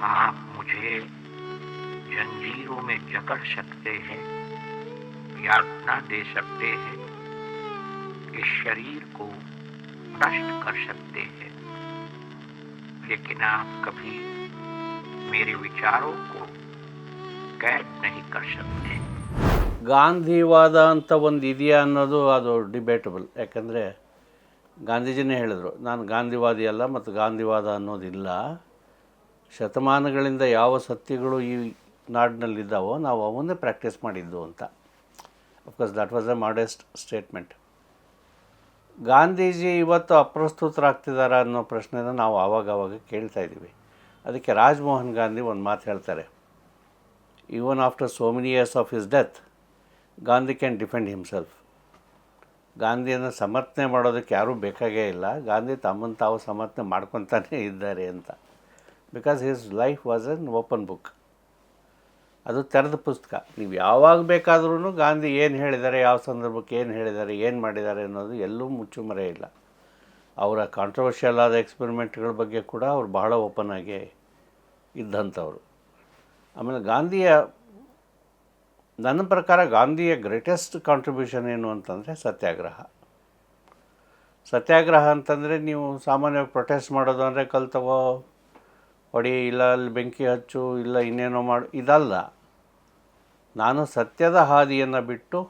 आप मुझे जंजीरों में जकड़ सकते हैं, यातना दे सकते हैं, इस शरीर को नष्ट कर सकते हैं, लेकिन आप कभी मेरे विचारों को कैद नहीं कर सकते. ಗಾಂಧಿವಾದ ಅಂತ ಒಂದು ಇದೆಯಾ ಅನ್ನೋದು ಅದು ಡಿಬೇಟಬಲ್. ಯಾಕಂದರೆ ಗಾಂಧೀಜಿನೇ ಹೇಳಿದ್ರು, ನಾನು ಗಾಂಧಿವಾದಿ ಅಲ್ಲ ಮತ್ತು ಗಾಂಧಿವಾದ ಅನ್ನೋದಿಲ್ಲ. ಶತಮಾನಗಳಿಂದ ಯಾವ ಸತ್ಯಗಳು ಈ ನಾಡಿನಲ್ಲಿದ್ದಾವೋ ನಾವು ಅವನ್ನೇ ಪ್ರಾಕ್ಟೀಸ್ ಮಾಡಿದ್ದು ಅಂತ. Of course that was A modest statement. Gandhiji ಇವತ್ತು ಅಪ್ರಸ್ತುತರಾಗ್ತಿದ್ದಾರೆ ಅನ್ನೋ ಪ್ರಶ್ನೆನ ನಾವು ಆವಾಗವಾಗ ಕೇಳ್ತಾ ಇದ್ದೀವಿ. ಅದಕ್ಕೆ ರಾಜಮೋಹನ್ ಗಾಂಧಿ ಒಂದು ಮಾತು ಹೇಳ್ತಾರೆ, even after so many years of his death Gandhi can defend himself. ಗಾಂಧಿಯನ್ನು ಸಮರ್ಥನೆ ಮಾಡೋದಕ್ಕೆ ಯಾರೂ ಬೇಕಾಗೇ ಇಲ್ಲ, ಗಾಂಧಿ ತಮ್ಮನ್ನು ತಾವು ಸಮರ್ಥನೆ ಮಾಡ್ಕೊತಾನೇ ಇದ್ದಾರೆ ಅಂತ. Because his life was an open book. ಅದು ತೆರೆದ ಪುಸ್ತಕ. ನೀವು ಯಾವಾಗ ಬೇಕಾದ್ರೂ ಗಾಂಧಿ ಏನು ಹೇಳಿದ್ದಾರೆ, ಯಾವ ಸಂದರ್ಭಕ್ಕೆ ಏನು ಹೇಳಿದ್ದಾರೆ, ಏನು ಮಾಡಿದ್ದಾರೆ ಅನ್ನೋದು ಎಲ್ಲೂ ಮುಚ್ಚುಮರೆ ಇಲ್ಲ. ಅವರ ಕಾಂಟ್ರವರ್ಷಿಯಲ್ ಆದ ಎಕ್ಸ್ಪೆರಿಮೆಂಟ್ಗಳ ಬಗ್ಗೆ ಕೂಡ ಅವರು ಬಹಳ ಓಪನ್ ಆಗಿ ಇದ್ದಂಥವ್ರು. ಆಮೇಲೆ ನನ್ನ ಪ್ರಕಾರ ಗಾಂಧಿಯ ಗ್ರೇಟೆಸ್ಟ್ ಕಾಂಟ್ರಿಬ್ಯೂಷನ್ ಏನು ಅಂತಂದರೆ ಸತ್ಯಾಗ್ರಹ. ಸತ್ಯಾಗ್ರಹ ಅಂತಂದರೆ ನೀವು ಸಾಮಾನ್ಯವಾಗಿ ಪ್ರೊಟೆಸ್ಟ್ ಮಾಡೋದು ಅಂದರೆ ಕಲ್ಲು ತಗೋ, ಹೊಡಿ, ಇಲ್ಲ ಅಲ್ಲಿ ಬೆಂಕಿ ಹಚ್ಚು, ಇಲ್ಲ ಇನ್ನೇನೋ ಮಾಡು, ಇದಲ್ಲ. ನಾನು ಸತ್ಯದ ಹಾದಿಯನ್ನು ಬಿಟ್ಟು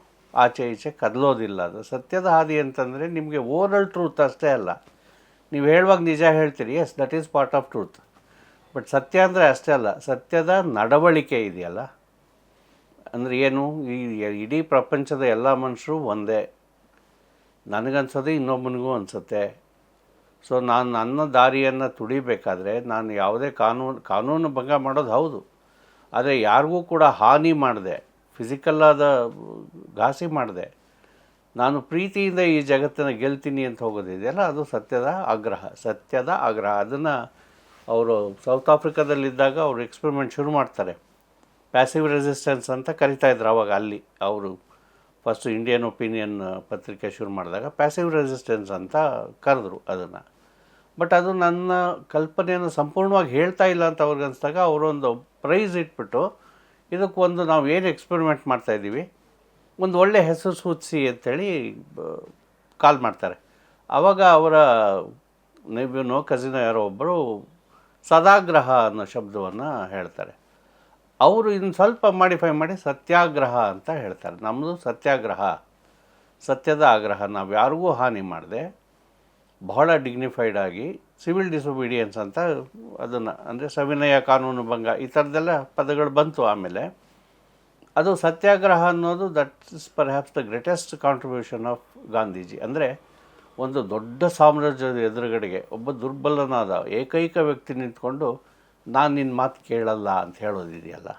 ಆಚೆ ಈಚೆ ಕದಲೋದಿಲ್ಲ. ಅದು ಸತ್ಯದ ಹಾದಿ ಅಂತಂದರೆ ನಿಮಗೆ ಓರಲ್ ಟ್ರೂತ್ ಅಷ್ಟೇ ಅಲ್ಲ. ನೀವು ಹೇಳುವಾಗ ನಿಜ ಹೇಳ್ತೀರಿ, yes that is part of truth. But ಸತ್ಯ ಅಂದರೆ ಅಷ್ಟೇ ಅಲ್ಲ, ಸತ್ಯದ ನಡವಳಿಕೆ ಇದೆಯಲ್ಲ. ಅಂದರೆ ಏನು, ಈ ಇಡೀ ಪ್ರಪಂಚದ ಎಲ್ಲ ಮನುಷ್ಯರು ಒಂದೇ, ನನಗನ್ಸೋದು ಇನ್ನೊಬ್ಬನಿಗೂ ಅನಿಸುತ್ತೆ. ಸೊ ನಾನು ನನ್ನ ದಾರಿಯನ್ನು ತುಡಿಬೇಕಾದ್ರೆ ನಾನು ಯಾವುದೇ ಕಾನೂನು ಭಂಗ ಮಾಡೋದು ಹೌದು, ಆದರೆ ಯಾರಿಗೂ ಕೂಡ ಹಾನಿ ಮಾಡಿದೆ, ಫಿಸಿಕಲ್ಲಾದ ಘಾಸಿ ಮಾಡಿದೆ, ನಾನು ಪ್ರೀತಿಯಿಂದ ಈ ಜಗತ್ತನ್ನು ಗೆಲ್ತೀನಿ ಅಂತ ಹೋಗೋದಿದೆಯಲ್ಲ, ಅದು ಸತ್ಯದ ಆಗ್ರಹ. ಅದನ್ನು ಅವರು ಸೌತ್ ಆಫ್ರಿಕಾದಲ್ಲಿದ್ದಾಗ ಅವರು ಎಕ್ಸ್ಪೆರಿಮೆಂಟ್ ಶುರು ಮಾಡ್ತಾರೆ. ಪ್ಯಾಸಿವ್ ರೆಸಿಸ್ಟೆನ್ಸ್ ಅಂತ ಕರಿತಾಯಿದ್ರು ಅವಾಗ. ಅಲ್ಲಿ ಅವರು ಫಸ್ಟು ಇಂಡಿಯನ್ ಒಪಿನಿಯನ್ ಪತ್ರಿಕೆ ಶುರು ಮಾಡಿದಾಗ ಪ್ಯಾಸಿವ್ ರೆಸಿಸ್ಟೆನ್ಸ್ ಅಂತ ಕರೆದ್ರು ಅದನ್ನು. ಬಟ್ ಅದು ನನ್ನ ಕಲ್ಪನೆಯನ್ನು ಸಂಪೂರ್ಣವಾಗಿ ಹೇಳ್ತಾ ಇಲ್ಲ ಅಂತ ಅವ್ರಿಗೆ ಅನಿಸಿದಾಗ ಅವರೊಂದು ಪ್ರೈಸ್ ಇಟ್ಬಿಟ್ಟು ಇದಕ್ಕೊಂದು ನಾವು ಏನು ಎಕ್ಸ್ಪೆರಿಮೆಂಟ್ ಮಾಡ್ತಾಯಿದ್ದೀವಿ, ಒಂದು ಒಳ್ಳೆ ಹೆಸರು ಸೂಚಿಸಿ ಅಂಥೇಳಿ ಕಾಲ್ ಮಾಡ್ತಾರೆ. ಆವಾಗ ಅವರ ನೆವ್ಯೂನೋ ಕಸಿನೋ ಯಾರೋ ಒಬ್ಬರು ಸದಾಗ್ರಹ ಅನ್ನೋ ಶಬ್ದವನ್ನು ಹೇಳ್ತಾರೆ. ಅವರು ಇನ್ನು ಸ್ವಲ್ಪ ಮಾಡಿಫೈ ಮಾಡಿ ಸತ್ಯಾಗ್ರಹ ಅಂತ ಹೇಳ್ತಾರೆ. ನಮ್ಮದು ಸತ್ಯಾಗ್ರಹ, ಸತ್ಯದ ಆಗ್ರಹ. ನಾವು ಯಾರಿಗೂ ಹಾನಿ ಮಾಡದೆ ಬಹಳ ಡಿಗ್ನಿಫೈಡ್ ಆಗಿ ಸಿವಿಲ್ ಡಿಸೊಬೀಡಿಯನ್ಸ್ ಅಂತ ಅದನ್ನು, ಅಂದರೆ ಸವಿನಯ, ಕಾನೂನು ಭಂಗ, ಈ ಥರದ್ದೆಲ್ಲ ಪದಗಳು ಬಂತು. ಆಮೇಲೆ ಅದು ಸತ್ಯಾಗ್ರಹ ಅನ್ನೋದು that is perhaps the greatest contribution of Gandhiji. ಅಂದರೆ ಒಂದು ದೊಡ್ಡ ಸಾಮ್ರಾಜ್ಯದ ಎದುರುಗಡೆಗೆ ಒಬ್ಬ ದುರ್ಬಲನಾದ ಏಕೈಕ ವ್ಯಕ್ತಿ ನಿಂತ್ಕೊಂಡು ನಾನು ನಿನ್ನ ಮಾತು ಕೇಳಲ್ಲ ಅಂತ ಹೇಳೋದಿದೆಯಲ್ಲ,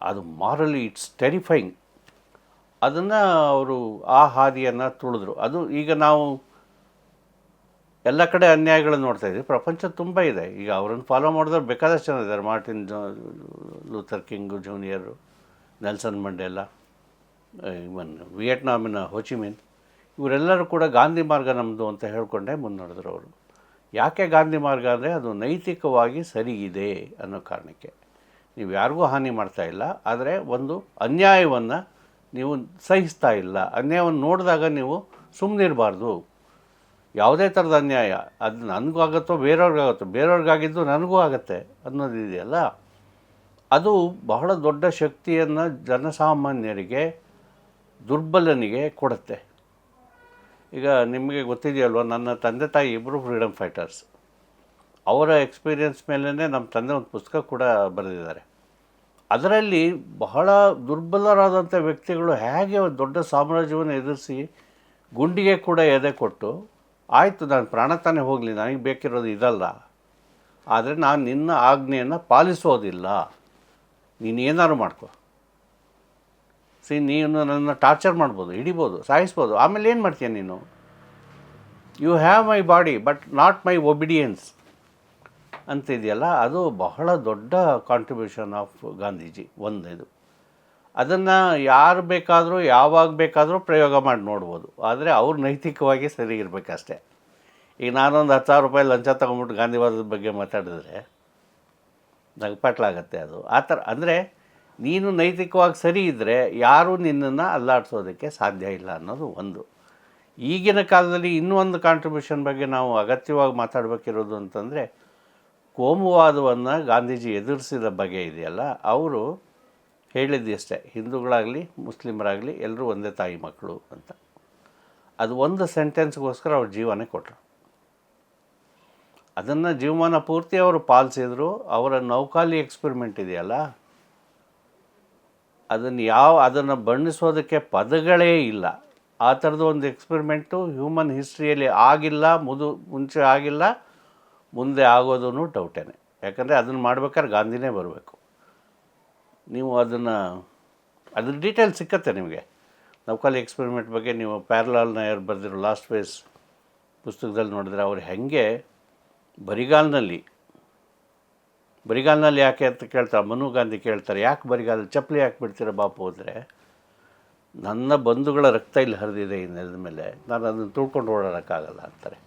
ಅದು ಮಾರಲಿ ಇಟ್ಸ್ ಟೆರಿಫೈಂಗ್. ಅದನ್ನು ಅವರು ಆ ಹಾದಿಯನ್ನು ತುಳಿದ್ರು. ಅದು ಈಗ ನಾವು ಎಲ್ಲ ಕಡೆ ಅನ್ಯಾಯಗಳನ್ನು ನೋಡ್ತಾಯಿದ್ವಿ, ಪ್ರಪಂಚ ತುಂಬ ಇದೆ. ಈಗ ಅವರನ್ನು ಫಾಲೋ ಮಾಡಿದವ್ರು ಬೇಕಾದಷ್ಟು ಜನ ಇದ್ದಾರೆ. Martin Luther King junior, Nelson Mandela, even ವಿಯೆಟ್ನಾಮಿನ ಹೋಚಿಮಿನ್, ಇವರೆಲ್ಲರೂ ಕೂಡ ಗಾಂಧಿ ಮಾರ್ಗ ನಮ್ಮದು ಅಂತ ಹೇಳಿಕೊಂಡೇ ಮುನ್ನಡೆದ್ರು ಅವರು. ಯಾಕೆ ಗಾಂಧಿ ಮಾರ್ಗ ಅಂದರೆ ಅದು ನೈತಿಕವಾಗಿ ಸರಿ ಇದೆ ಅನ್ನೋ ಕಾರಣಕ್ಕೆ. ನೀವು ಯಾರಿಗೂ ಹಾನಿ ಮಾಡ್ತಾಯಿಲ್ಲ, ಆದರೆ ಒಂದು ಅನ್ಯಾಯವನ್ನು ನೀವು ಸಹಿಸ್ತಾ ಇಲ್ಲ. ಅನ್ಯಾಯವನ್ನು ನೋಡಿದಾಗ ನೀವು ಸುಮ್ಮನಿರಬಾರ್ದು. ಯಾವುದೇ ಥರದ ಅನ್ಯಾಯ, ಅದು ನನಗೂ ಆಗುತ್ತೋ ಬೇರೆಯವ್ರಿಗಾಗುತ್ತೋ, ಬೇರೆಯವ್ರಿಗಾಗಿದ್ದು ನನಗೂ ಆಗುತ್ತೆ ಅನ್ನೋದಿದೆಯಲ್ಲ, ಅದು ಬಹಳ ದೊಡ್ಡ ಶಕ್ತಿಯನ್ನು ಜನಸಾಮಾನ್ಯರಿಗೆ, ದುರ್ಬಲನಿಗೆ ಕೊಡುತ್ತೆ. ಈಗ ನಿಮಗೆ ಗೊತ್ತಿದೆಯಲ್ವ, ನನ್ನ ತಂದೆ ತಾಯಿ ಇಬ್ಬರು ಫ್ರೀಡಮ್ ಫೈಟರ್ಸ್. ಅವರ ಎಕ್ಸ್ಪೀರಿಯನ್ಸ್ ಮೇಲೇ ನಮ್ಮ ತಂದೆ ಒಂದು ಪುಸ್ತಕ ಕೂಡ ಬರೆದಿದ್ದಾರೆ. ಅದರಲ್ಲಿ ಬಹಳ ದುರ್ಬಲರಾದಂಥ ವ್ಯಕ್ತಿಗಳು ಹೇಗೆ ಒಂದು ದೊಡ್ಡ ಸಾಮ್ರಾಜ್ಯವನ್ನು ಎದುರಿಸಿ ಗುಂಡಿಗೆ ಕೂಡ ಎದೆ ಕೊಟ್ಟು, ಆಯಿತು ನಾನು ಪ್ರಾಣ ತಾನೇ ಹೋಗಲಿ, ನನಗೆ ಬೇಕಿರೋದು ಇದಲ್ಲ, ಆದರೆ ನಾನು ನಿನ್ನ ಆಜ್ಞೆಯನ್ನು ಪಾಲಿಸೋದಿಲ್ಲ, ನೀನು ಏನಾದ್ರು ಮಾಡ್ಕೊ, ನೀನು ನನ್ನ ಟಾರ್ಚರ್ ಮಾಡ್ಬೋದು, ಹಿಡಿಬೋದು, ಸಾಯಿಸ್ಬೋದು, ಆಮೇಲೆ ಏನು ಮಾಡ್ತೀಯ ನೀನು, you have my body but not my obedience ಅಂತಿದೆಯಲ್ಲ, ಅದು ಬಹಳ ದೊಡ್ಡ ಕಾಂಟ್ರಿಬ್ಯೂಷನ್ ಆಫ್ ಗಾಂಧೀಜಿ. ಒಂದಿದು, ಅದನ್ನು ಯಾರು ಬೇಕಾದರೂ ಯಾವಾಗ ಬೇಕಾದರೂ ಪ್ರಯೋಗ ಮಾಡಿ ನೋಡ್ಬೋದು, ಆದರೆ ಅವ್ರು ನೈತಿಕವಾಗಿ ಸರಿ ಇರಬೇಕಷ್ಟೆ. ಈಗ ನಾನೊಂದು 10,000 ರೂಪಾಯಿ ಲಂಚ ತೊಗೊಂಬಿಟ್ಟು ಗಾಂಧಿವಾದದ ಬಗ್ಗೆ ಮಾತಾಡಿದ್ರೆ ನಗಪಾಟ್ಲಾಗತ್ತೆ ಅದು ಆ ಥರ. ಅಂದರೆ ನೀನು ನೈತಿಕವಾಗಿ ಸರಿ ಇದ್ದರೆ ಯಾರೂ ನಿನ್ನನ್ನು ಅಲ್ಲಾಡಿಸೋದಕ್ಕೆ ಸಾಧ್ಯ ಇಲ್ಲ ಅನ್ನೋದು ಒಂದು. ಈಗಿನ ಕಾಲದಲ್ಲಿ ಇನ್ನೂ ಒಂದು ಕಾಂಟ್ರಿಬ್ಯೂಷನ್ ಬಗ್ಗೆ ನಾವು ಅಗತ್ಯವಾಗಿ ಮಾತಾಡಬೇಕಿರೋದು ಅಂತಂದರೆ, ಕೋಮುವಾದವನ್ನು ಗಾಂಧೀಜಿ ಎದುರಿಸಿದ ಬಗೆ ಇದೆಯಲ್ಲ, ಅವರು ಹೇಳಿದ್ದಷ್ಟೇ, ಹಿಂದೂಗಳಾಗಲಿ ಮುಸ್ಲಿಮರಾಗಲಿ ಎಲ್ಲರೂ ಒಂದೇ ತಾಯಿ ಮಕ್ಕಳು ಅಂತ. ಅದು ಒಂದು ಸೆಂಟೆನ್ಸ್ಗೋಸ್ಕರ ಅವ್ರ ಜೀವನೇ ಕೊಟ್ಟರು. ಅದನ್ನು ಜೀವಮಾನ ಪೂರ್ತಿ ಅವರು ಪಾಲಿಸಿದ್ರು. ಅವರ ನೌಕಾಲಿ ಎಕ್ಸ್ಪೆರಿಮೆಂಟ್ ಇದೆಯಲ್ಲ, ಅದನ್ನು ಬಣ್ಣಿಸೋದಕ್ಕೆ ಪದಗಳೇ ಇಲ್ಲ. ಆ ಥರದ ಒಂದು ಎಕ್ಸ್ಪೆರಿಮೆಂಟು ಹ್ಯೂಮನ್ ಹಿಸ್ಟ್ರಿಯಲ್ಲಿ ಆಗಿಲ್ಲ, ಮುಂಚೆ ಆಗಿಲ್ಲ, ಮುಂದೆ ಆಗೋದೂ ಡೌಟೇನೆ. ಯಾಕಂದರೆ ಅದನ್ನು ಮಾಡ್ಬೇಕಾದ್ರೆ ಗಾಂಧಿನೇ ಬರಬೇಕು. ನೀವು ಅದ್ರ ಡೀಟೇಲ್ ಸಿಕ್ಕತ್ತೆ ನಿಮಗೆ. ನೌಕಾಲಿ ಎಕ್ಸ್ಪೆರಿಮೆಂಟ್ ಬಗ್ಗೆ ನೀವು ಪ್ಯಾರಲಾಲ್ ನಾಯರ್ ಬರೆದಿರೋ ಲಾಸ್ಟ್ ಫೇಸ್ ಪುಸ್ತಕದಲ್ಲಿ ನೋಡಿದ್ರೆ, ಅವ್ರು ಹೆಂಗೆ ಬರಿಗಾಲಿನಲ್ಲಿ ಯಾಕೆ ಅಂತ ಕೇಳ್ತಾರೆ. ಮನು ಗಾಂಧಿ ಕೇಳ್ತಾರೆ, ಯಾಕೆ ಬರಿಗಾಲಲ್ಲಿ ಚಪ್ಪಲಿ ಯಾಕೆ ಬಿಡ್ತೀರ ಬಾಪು ಅಂದರೆ, ನನ್ನ ಬಂಧುಗಳ ರಕ್ತ ಇಲ್ಲಿ ಹರಿದಿದೆ ಈ ನೆಲದ ಮೇಲೆ, ನಾನು ಅದನ್ನು ತುಳ್ಕೊಂಡು ಓಡಾಡೋಕ್ಕಾಗಲ್ಲ ಅಂತಾರೆ.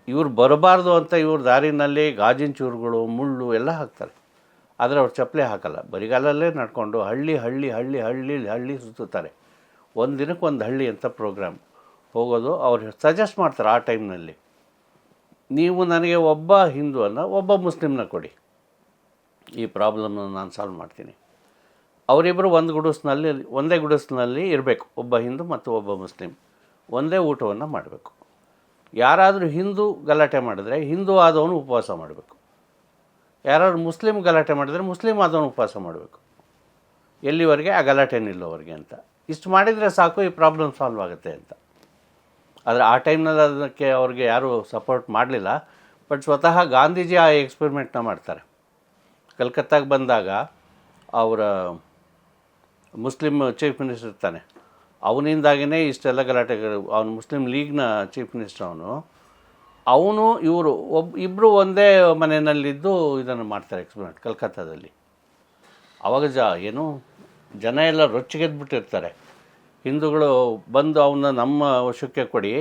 ಇವ್ರು ಬರಬಾರ್ದು ಅಂತ ಇವ್ರ ದಾರಿನಲ್ಲಿ ಗಾಜಿನ ಚೂರುಗಳು, ಮುಳ್ಳು ಎಲ್ಲ ಹಾಕ್ತಾರೆ. ಆದರೆ ಅವ್ರು ಚಪ್ಪಲಿ ಹಾಕಲ್ಲ, ಬರಿಗಾಲಲ್ಲೇ ನಡ್ಕೊಂಡು ಹಳ್ಳಿ ಸುತ್ತುತ್ತಾರೆ. ಒಂದು ದಿನಕ್ಕೆ ಒಂದು ಹಳ್ಳಿ ಅಂತ ಪ್ರೋಗ್ರಾಮ್ ಹೋಗೋದು. ಅವ್ರು ಸಜೆಸ್ಟ್ ಮಾಡ್ತಾರೆ ಆ ಟೈಮ್ನಲ್ಲಿ, ನೀವು ನನಗೆ ಒಬ್ಬ ಹಿಂದೂವನ್ನು ಒಬ್ಬ ಮುಸ್ಲಿಮ್ನ ಕೊಡಿ, ಈ ಪ್ರಾಬ್ಲಮ್ನ ನಾನು ಸಾಲ್ವ್ ಮಾಡ್ತೀನಿ. ಅವರಿಬ್ಬರು ಒಂದೇ ಗುಡಿಸ್ನಲ್ಲಿ ಇರಬೇಕು, ಒಬ್ಬ ಹಿಂದೂ ಮತ್ತು ಒಬ್ಬ ಮುಸ್ಲಿಂ, ಒಂದೇ ಊಟವನ್ನು ಮಾಡಬೇಕು. ಯಾರಾದರೂ ಹಿಂದೂ ಗಲಾಟೆ ಮಾಡಿದ್ರೆ ಹಿಂದೂ ಆದವನು ಉಪವಾಸ ಮಾಡಬೇಕು, ಯಾರಾದ್ರು ಮುಸ್ಲಿಂ ಗಲಾಟೆ ಮಾಡಿದರೆ ಮುಸ್ಲಿಂ ಆದವನು ಉಪವಾಸ ಮಾಡಬೇಕು, ಎಲ್ಲಿವರೆಗೆ ಆ ಗಲಾಟೆ ನಿಲ್ಲೋವರೆಗೆ ಅಂತ. ಇಷ್ಟು ಮಾಡಿದರೆ ಸಾಕು, ಈ ಪ್ರಾಬ್ಲಮ್ ಸಾಲ್ವ್ ಆಗುತ್ತೆ ಅಂತ. ಆದರೆ ಆ ಟೈಮ್ನಲ್ಲಿ ಅದಕ್ಕೆ ಅವ್ರಿಗೆ ಯಾರೂ ಸಪೋರ್ಟ್ ಮಾಡಲಿಲ್ಲ. ಬಟ್ ಸ್ವತಃ ಗಾಂಧೀಜಿ ಆ ಎಕ್ಸ್ಪೆರಿಮೆಂಟ್ನ ಮಾಡ್ತಾರೆ. ಕಲ್ಕತ್ತಾಗೆ ಬಂದಾಗ ಅವರ ಮುಸ್ಲಿಂ ಚೀಫ್ ಮಿನಿಸ್ಟರ್ ಇರ್ತಾನೆ, ಅವನಿಂದಾಗಿಯೇ ಇಷ್ಟೆಲ್ಲ ಗಲಾಟೆಗಳು. ಅವನು ಮುಸ್ಲಿಂ ಲೀಗ್ನ ಚೀಫ್ ಮಿನಿಸ್ಟರ್ ಅವನು ಇವರು ಇಬ್ಬರು ಒಂದೇ ಮನೆಯಲ್ಲಿದ್ದು ಇದನ್ನು ಮಾಡ್ತಾರೆ ಎಕ್ಸ್ಪೆರಿಮೆಂಟ್ ಕಲ್ಕತ್ತಾದಲ್ಲಿ. ಆವಾಗ ಜನ ಎಲ್ಲ ರೊಚ್ಚಿಗೆದ್ಬಿಟ್ಟಿರ್ತಾರೆ. ಹಿಂದೂಗಳು ಬಂದು ಅವನ್ನ ನಮ್ಮ ವಶಕ್ಕೆ ಕೊಡಿ,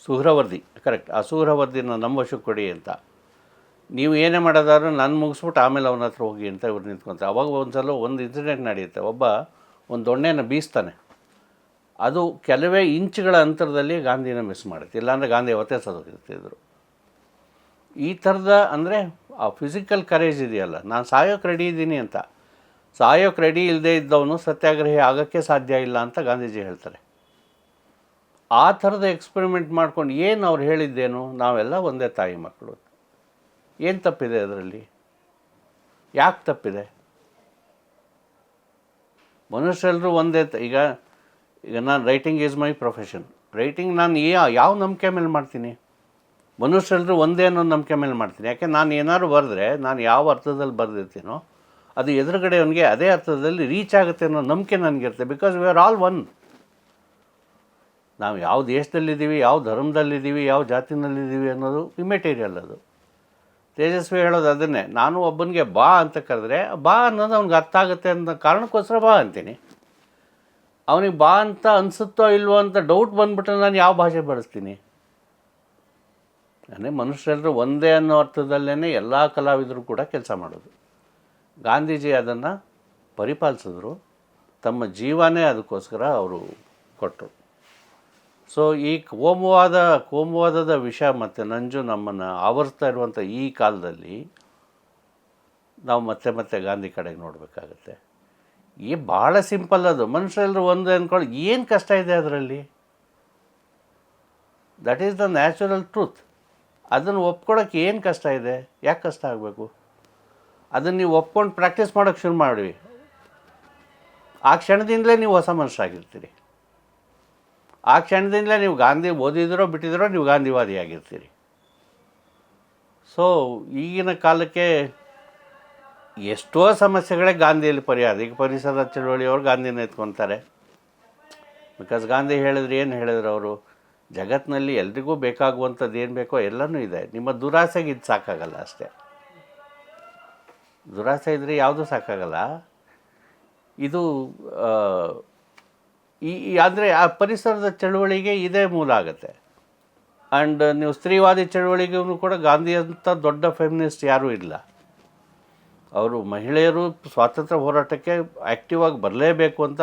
ಸುಹ್ರವರ್ದಿ, ಕರೆಕ್ಟ್, ಆ ಸುಹ್ರವರ್ದಿನ ನಮ್ಮ ವಶಕ್ಕೆ ಕೊಡಿ ಅಂತ. ನೀವು ಏನೇ ಮಾಡೋದಾದ್ರೂ ನಾನು ಮುಗಿಸ್ಬಿಟ್ಟು ಆಮೇಲೆ ಅವನ ಹತ್ರ ಹೋಗಿ ಅಂತ ಇವ್ರು ನಿಂತ್ಕೊತಾರೆ. ಅವಾಗ ಒಂದು ಇನ್ಸಿಡೆಂಟ್ ನಡೆಯುತ್ತೆ. ಒಂದು ದೊಣ್ಣೆನ ಬೀಸ್ತಾನೆ, ಅದು ಕೆಲವೇ ಇಂಚುಗಳ ಅಂತರದಲ್ಲಿ ಗಾಂಧಿನ ಮಿಸ್ ಮಾಡುತ್ತೆ, ಇಲ್ಲಾಂದರೆ ಗಾಂಧಿ ಅವತ್ತೇ ಸದೋಗಿರ್ತಿದ್ರು. ಈ ಥರದ ಅಂದರೆ ಆ ಫಿಸಿಕಲ್ ಕರೇಜ್ ಇದೆಯಲ್ಲ, ನಾನು ಸಾಯೋಕ್ಕೆ ರೆಡಿ ಇದ್ದೀನಿ ಅಂತ. ಸಾಯೋಕ್ಕೆ ರೆಡಿ ಇಲ್ಲದೆ ಇದ್ದವನು ಸತ್ಯಾಗ್ರಹಿ ಆಗೋಕ್ಕೆ ಸಾಧ್ಯ ಇಲ್ಲ ಅಂತ ಗಾಂಧೀಜಿ ಹೇಳ್ತಾರೆ. ಆ ಥರದ ಎಕ್ಸ್ಪೆರಿಮೆಂಟ್ ಮಾಡ್ಕೊಂಡು ಏನು ಅವ್ರು ಹೇಳಿದ್ದೇನು, ನಾವೆಲ್ಲ ಒಂದೇ ತಾಯಿ ಮಕ್ಕಳು. ಏನು ತಪ್ಪಿದೆ ಅದರಲ್ಲಿ? ಯಾಕೆ ತಪ್ಪಿದೆ? ಮನುಷ್ಯರೆಲ್ಲರೂ ಒಂದೇ. ಈಗ ನಾನು writing is my profession. Writing ನಾನು ಯಾವ ನಂಬಿಕೆ ಮೇಲೆ ಮಾಡ್ತೀನಿ? ಮನುಷ್ಯರೆಲ್ಲರೂ ಒಂದೇ ಅನ್ನೋ ನಂಬಿಕೆ ಮೇಲೆ ಮಾಡ್ತೀನಿ. ಯಾಕೆ, ನಾನು ಏನಾದ್ರು ಬರೆದ್ರೆ ನಾನು ಯಾವ ಅರ್ಥದಲ್ಲಿ ಬರೆದಿರ್ತೀನೋ ಅದು ಎದುರುಗಡೆ ಅವನಿಗೆ ಅದೇ ಅರ್ಥದಲ್ಲಿ ರೀಚ್ ಆಗುತ್ತೆ ಅನ್ನೋ ನಂಬಿಕೆ ನನಗಿರುತ್ತೆ. Because we are all one. ನಾವು ಯಾವ ದೇಶದಲ್ಲಿದ್ದೀವಿ, ಯಾವ ಧರ್ಮದಲ್ಲಿದ್ದೀವಿ, ಯಾವ ಜಾತಿನಲ್ಲಿದ್ದೀವಿ ಅನ್ನೋದು ಇಮ್ಮೆಟೀರಿಯಲ್. ಅದು ತೇಜಸ್ವಿ ಹೇಳೋದು ಅದನ್ನೇ. ನಾನು ಒಬ್ಬನಿಗೆ ಬಾ ಅಂತ ಕರೆದ್ರೆ ಬಾ ಅನ್ನೋದು ಅವ್ನಿಗೆ ಅರ್ಥ ಆಗುತ್ತೆ ಅನ್ನೋ ಕಾರಣಕ್ಕೋಸ್ಕರ ಬಾ ಅಂತೀನಿ. ಅವನಿಗೆ ಬಾ ಅಂತ ಅನಿಸುತ್ತೋ ಇಲ್ವೋ ಅಂತ ಡೌಟ್ ಬಂದ್ಬಿಟ್ರೆ ನಾನು ಯಾವ ಭಾಷೆ ಬಳಸ್ತೀನಿ? ಅಂದರೆ ಮನುಷ್ಯರೆಲ್ಲರೂ ಒಂದೇ ಅನ್ನೋ ಅರ್ಥದಲ್ಲೇ ಎಲ್ಲ ಕಲಾವಿದರು ಕೂಡ ಕೆಲಸ ಮಾಡೋದು. ಗಾಂಧೀಜಿ ಅದನ್ನು ಪರಿಪಾಲಿಸಿದ್ರು, ತಮ್ಮ ಜೀವನೇ ಅದಕ್ಕೋಸ್ಕರ ಅವರು ಕೊಟ್ಟರು. ಸೊ ಈ ಕೋಮುವಾದದ ವಿಷ ಮತ್ತು ನಂಜು ನಮ್ಮನ್ನು ಆವರಿಸ್ತಾ ಇರುವಂಥ ಈ ಕಾಲದಲ್ಲಿ ನಾವು ಮತ್ತೆ ಗಾಂಧಿ ಕಡೆಗೆ ನೋಡಬೇಕಾಗತ್ತೆ. ಭಾಳ ಸಿಂಪಲ್ ಅದು. ಮನುಷ್ಯರೆಲ್ಲರೂ ಒಂದು ಅಂದ್ಕೊಳ್ಳಿ, ಏನು ಕಷ್ಟ ಇದೆ ಅದರಲ್ಲಿ? That is the natural truth. ಅದನ್ನು ಒಪ್ಕೊಳ್ಳೋಕ್ಕೆ ಏನು ಕಷ್ಟ ಇದೆ? ಯಾಕೆ ಕಷ್ಟ ಆಗಬೇಕು? ಅದನ್ನು ನೀವು ಒಪ್ಕೊಂಡು ಪ್ರಾಕ್ಟೀಸ್ ಮಾಡೋಕ್ಕೆ ಶುರು ಮಾಡಿ, ಆ ಕ್ಷಣದಿಂದಲೇ ನೀವು ಹೊಸ ಮನುಷ್ಯರಾಗಿರ್ತೀರಿ. ಆ ಕ್ಷಣದಿಂದಲೇ ನೀವು ಗಾಂಧಿ ಓದಿದಿರೋ ಬಿಟ್ಟಿದಿರೋ ನೀವು ಗಾಂಧಿವಾದಿಯಾಗಿರ್ತೀರಿ. ಸೊ ಈಗಿನ ಕಾಲಕ್ಕೆ ಎಷ್ಟೋ ಸಮಸ್ಯೆಗಳೇ ಗಾಂಧಿಯಲ್ಲಿ ಪರಿಹಾರ. ಈಗ ಪರಿಸರ ಚಳವಳಿಯವರು ಗಾಂಧಿನ ಎತ್ಕೊತಾರೆ. ಬಿಕಾಸ್ ಗಾಂಧಿ ಹೇಳಿದ್ರು, ಏನು ಹೇಳಿದ್ರು ಅವರು, ಜಗತ್ತಿನಲ್ಲಿ ಎಲ್ರಿಗೂ ಬೇಕಾಗುವಂಥದ್ದು ಏನು ಬೇಕೋ ಎಲ್ಲನೂ ಇದೆ, ನಿಮ್ಮ ದುರಾಸೆಗೆ ಇದು ಸಾಕಾಗಲ್ಲ ಅಷ್ಟೇ. ದುರಾಸೆ ಇದ್ದರೆ ಯಾವುದೂ ಸಾಕಾಗಲ್ಲ. ಇದು ಅಂದರೆ ಆ ಪರಿಸರದ ಚಳುವಳಿಗೆ ಇದೇ ಮೂಲ ಆಗುತ್ತೆ. ಆ್ಯಂಡ್ ನೀವು ಸ್ತ್ರೀವಾದಿ ಚಳವಳಿಗೂ ಕೂಡ ಗಾಂಧಿ ಅಂತ ದೊಡ್ಡ ಫೆಮಿನಿಸ್ಟ್ ಯಾರೂ ಇಲ್ಲ. ಅವರು ಮಹಿಳೆಯರು ಸ್ವಾತಂತ್ರ್ಯ ಹೋರಾಟಕ್ಕೆ ಆ್ಯಕ್ಟಿವ್ ಆಗಿ ಬರಲೇಬೇಕು ಅಂತ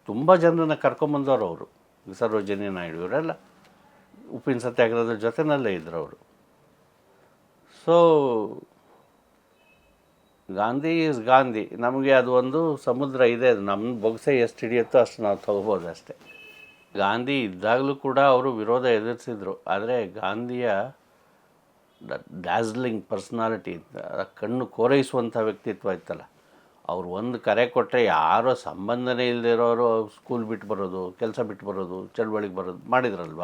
ತುಂಬ ಜನರನ್ನ ಕರ್ಕೊಂಬಂದವರು ಅವರು. ಸರೋಜಿನಿ ನಾಯ್ಡು ಇವರೆಲ್ಲ ಉಪ್ಪಿನ ಸತ್ಯಾಗ್ರಹದ ಜೊತೆಯಲ್ಲೇ ಇದ್ದರು ಅವರು. So Gandhi is Gandhi. ನಮಗೆ ಅದು ಒಂದು ಸಮುದ್ರ ಇದೆ, ಅದು ನಮ್ಮ ಬೊಗಸೆ ಎಷ್ಟು ಹಿಡಿಯುತ್ತೋ ಅಷ್ಟು ನಾವು ತೊಗೋಬೋದು ಅಷ್ಟೇ. ಗಾಂಧಿ ಇದ್ದಾಗಲೂ ಕೂಡ ಅವರು ವಿರೋಧ ಎದುರಿಸಿದರು. ಆದರೆ ಗಾಂಧಿಯ ಡ್ಯಾಸ್ಲಿಂಗ್ ಪರ್ಸ್ನಾಲಿಟಿ, ಕಣ್ಣು ಕೋರೈಸುವಂಥ ವ್ಯಕ್ತಿತ್ವ ಇತ್ತಲ್ಲ, ಅವ್ರು ಒಂದು ಕರೆ ಕೊಟ್ಟರೆ ಯಾರೋ ಸಂಬಂಧನೇ ಇಲ್ಲದೆ ಇರೋರು ಸ್ಕೂಲ್ ಬಿಟ್ಟು ಬರೋದು, ಕೆಲಸ ಬಿಟ್ಟು ಬರೋದು, ಚಳವಳಿಗೆ ಬರೋದು ಮಾಡಿದ್ರಲ್ವ.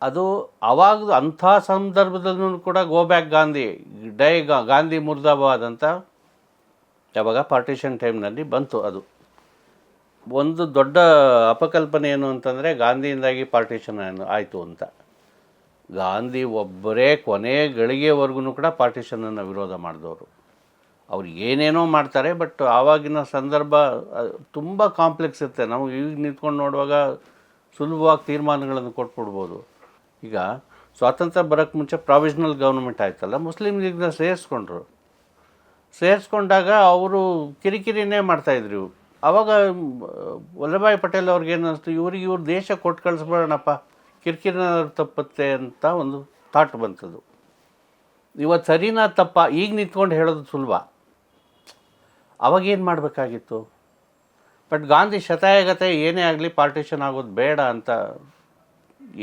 ಅದು ಆವಾಗ ಅಂಥ ಸಂದರ್ಭದಲ್ಲೂ ಕೂಡ ಗೋ ಬ್ಯಾಕ್ ಗಾಂಧಿ, ಗಾಂಧಿ ಮುರ್ದಾಬಾದ್ ಅಂತ ಯಾವಾಗ ಪಾರ್ಟಿಷನ್ ಟೈಮ್ನಲ್ಲಿ ಬಂತು. ಅದು ಒಂದು ದೊಡ್ಡ ಅಪಕಲ್ಪನೆ ಏನು ಅಂತಂದರೆ ಗಾಂಧಿಯಿಂದಾಗಿ ಪಾರ್ಟಿಷನ್ ಆಯಿತು ಅಂತ. ಗಾಂಧಿ ಒಬ್ಬರೇ ಕೊನೆ ಗಳಿಗೆವರೆಗೂ ಕೂಡ ಪಾರ್ಟಿಷನನ್ನು ವಿರೋಧ ಮಾಡಿದವರು. ಅವ್ರು ಏನೇನೋ ಮಾಡ್ತಾರೆ, ಬಟ್ ಆವಾಗಿನ ಸಂದರ್ಭ ತುಂಬ ಕಾಂಪ್ಲೆಕ್ಸ್ ಇರುತ್ತೆ. ನಾವು ಈಗ ನಿಂತ್ಕೊಂಡು ನೋಡುವಾಗ ಸುಲಭವಾಗಿ ತೀರ್ಮಾನಗಳನ್ನು ಕೊಟ್ಬಿಡ್ಬೋದು. ಈಗ ಸ್ವಾತಂತ್ರ್ಯ ಬರೋಕ್ಕೆ ಮುಂಚೆ ಪ್ರಾವಿಷನಲ್ ಗೌರ್ಮೆಂಟ್ ಆಯ್ತಲ್ಲ, ಮುಸ್ಲಿಂ ಲೀಗ್ನ ಸೇರಿಸ್ಕೊಂಡಾಗ ಅವರು ಕಿರಿಕಿರಿನೇ ಮಾಡ್ತಾಯಿದ್ರು. ಆವಾಗ ವಲ್ಲಭಾಯ್ ಪಟೇಲ್ ಅವ್ರಿಗೇನು ಅನ್ನಿಸ್ತು, ಇವ್ರು ದೇಶ ಕೊಟ್ಟು ಕಳಿಸ್ಬೇಡಣಪ್ಪ, ಕಿರಿಕಿರಿನ ತಪ್ಪುತ್ತೆ ಅಂತ ಒಂದು ಥಾಟ್ ಬಂತದ್ದು. ಇವತ್ತು ಸರಿನಾ ತಪ್ಪ ಈಗ ನಿಂತ್ಕೊಂಡು ಹೇಳೋದು ಸುಲಭ, ಅವಾಗೇನು ಮಾಡಬೇಕಾಗಿತ್ತು. ಬಟ್ ಗಾಂಧಿ ಶತಾಯಗತೆ ಏನೇ ಆಗಲಿ ಪಾರ್ಟಿಷನ್ ಆಗೋದು ಬೇಡ ಅಂತ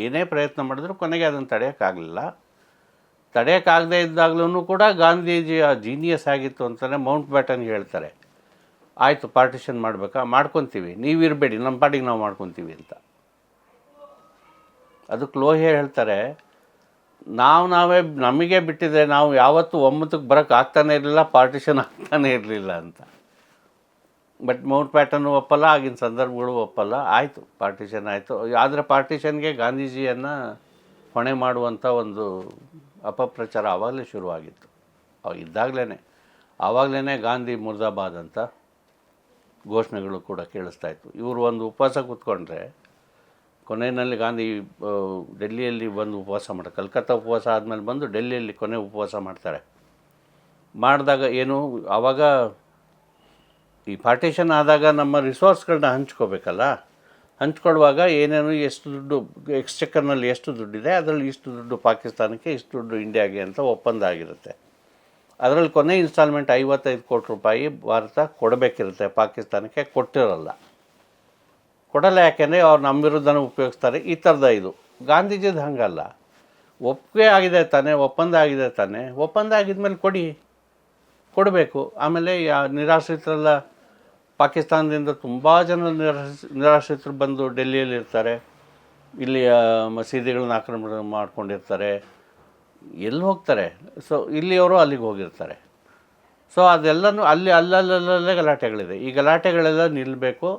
ಏನೇ ಪ್ರಯತ್ನ ಮಾಡಿದ್ರು ಕೊನೆಗೆ ಅದನ್ನು ತಡೆಯೋಕ್ಕಾಗಲಿಲ್ಲ. ತಡೆಯೋಕ್ಕಾಗದೇ ಇದ್ದಾಗಲೂ ಕೂಡ ಗಾಂಧೀಜಿಯ ಜೀನಿಯಸ್ ಆಗಿತ್ತು ಅಂತಲೇ ಮೌಂಟ್ ಬ್ಯಾಟನ್ಗೆ ಹೇಳ್ತಾರೆ, ಆಯಿತು ಪಾರ್ಟಿಷನ್ ಮಾಡಬೇಕಾ, ಮಾಡ್ಕೊತೀವಿ, ನೀವಿರಬೇಡಿ, ನಮ್ಮ ಪಾಟಿಗೆ ನಾವು ಮಾಡ್ಕೊತೀವಿ ಅಂತ. ಅದಕ್ಕೆ ಲೋಹೆ ಹೇಳ್ತಾರೆ, ನಾವೇ ನಮಗೆ ಬಿಟ್ಟಿದ್ರೆ ನಾವು ಯಾವತ್ತೂ ಒಮ್ಮತಕ್ಕೆ ಬರೋಕ್ಕೆ ಆಗ್ತಾನೇ ಇರಲಿಲ್ಲ, ಪಾರ್ಟಿಷನ್ ಆಗ್ತಾನೇ ಇರಲಿಲ್ಲ ಅಂತ. ಬಟ್ ಮೌಂಟ್ ಬ್ಯಾಟನ್ನು ಒಪ್ಪಲ್ಲ, ಆಗಿನ ಸಂದರ್ಭಗಳು ಒಪ್ಪಲ್ಲ, ಆಯಿತು ಪಾರ್ಟಿಷನ್ ಆಯಿತು. ಆದರೆ ಪಾರ್ಟಿಷನ್ಗೆ ಗಾಂಧೀಜಿಯನ್ನು ಹೊಣೆ ಮಾಡುವಂಥ ಒಂದು ಅಪಪ್ರಚಾರ ಆವಾಗಲೇ ಶುರುವಾಗಿತ್ತು. ಆವಾಗಲೇ ಗಾಂಧಿ ಮುರ್ದಾಬಾದ್ ಅಂತ ಘೋಷಣೆಗಳು ಕೂಡ ಕೇಳಿಸ್ತಾಯಿತ್ತು. ಇವರು ಒಂದು ಉಪವಾಸ ಕೂತ್ಕೊಂಡ್ರೆ ಕೊನೆಯಲ್ಲಿ ಗಾಂಧಿ ಡೆಲ್ಲಿಯಲ್ಲಿ ಬಂದು ಉಪವಾಸ ಮಾಡ್ತಾರೆ. ಕಲ್ಕತ್ತಾ ಉಪವಾಸ ಆದಮೇಲೆ ಬಂದು ಡೆಲ್ಲಿಯಲ್ಲಿ ಕೊನೆ ಉಪವಾಸ ಮಾಡ್ತಾರೆ. ಮಾಡಿದಾಗ ಏನು, ಆವಾಗ ಈ ಪಾರ್ಟಿಷನ್ ಆದಾಗ ನಮ್ಮ ರಿಸೋರ್ಸ್ಗಳನ್ನ ಹಂಚ್ಕೋಬೇಕಲ್ಲ, ಹಂಚ್ಕೊಳ್ಳುವಾಗ ಏನೇನು ಎಷ್ಟು ದುಡ್ಡು ಎಕ್ಸ್ಚೆಕ್ಕರ್ನಲ್ಲಿ ಎಷ್ಟು ದುಡ್ಡಿದೆ, ಅದರಲ್ಲಿ ಇಷ್ಟು ದುಡ್ಡು ಪಾಕಿಸ್ತಾನಕ್ಕೆ, ಇಷ್ಟು ದುಡ್ಡು ಇಂಡಿಯಾಗೆ ಅಂತ ಒಪ್ಪಂದ ಆಗಿರುತ್ತೆ. ಅದರಲ್ಲಿ ಕೊನೆ ಇನ್ಸ್ಟಾಲ್ಮೆಂಟ್ 55 ಕೋಟಿ ರೂಪಾಯಿ ಭಾರತ ಕೊಡಬೇಕಿರುತ್ತೆ, ಪಾಕಿಸ್ತಾನಕ್ಕೆ ಕೊಟ್ಟಿರಲ್ಲ. ಕೊಡಲ್ಲ, ಯಾಕೆಂದರೆ ಅವ್ರು ನಮ್ಮ ವಿರುದ್ಧನೇ ಉಪಯೋಗಿಸ್ತಾರೆ. ಈ ಥರದ ಇದು ಗಾಂಧೀಜಿದು ಹಂಗಲ್ಲ. ಒಪ್ಪಿಗೆ ಆಗಿದೆ ತಾನೆ, ಒಪ್ಪಂದ ಆಗಿದೆ ತಾನೆ, ಒಪ್ಪಂದ ಆಗಿದ್ಮೇಲೆ ಕೊಡಬೇಕು. ಆಮೇಲೆ ನಿರಾಶ್ರಿತರೆಲ್ಲ ಪಾಕಿಸ್ತಾನದಿಂದ ತುಂಬ ಜನ ನಿರಾಶ್ರಿತರು ಬಂದು ಡೆಲ್ಲಿಯಲ್ಲಿ ಇರ್ತಾರೆ, ಇಲ್ಲಿಯ ಮಸೀದಿಗಳನ್ನ ಆಕ್ರಮಣ ಮಾಡ್ಕೊಂಡಿರ್ತಾರೆ, ಎಲ್ಲಿ ಹೋಗ್ತಾರೆ. ಸೊ ಇಲ್ಲಿಯವರು ಅಲ್ಲಿಗೆ ಹೋಗಿರ್ತಾರೆ. ಸೊ ಅದೆಲ್ಲನೂ ಅಲ್ಲಲ್ಲೇ ಗಲಾಟೆಗಳಿದೆ. ಈ ಗಲಾಟೆಗಳೆಲ್ಲ ನಿಲ್ಲಬೇಕು,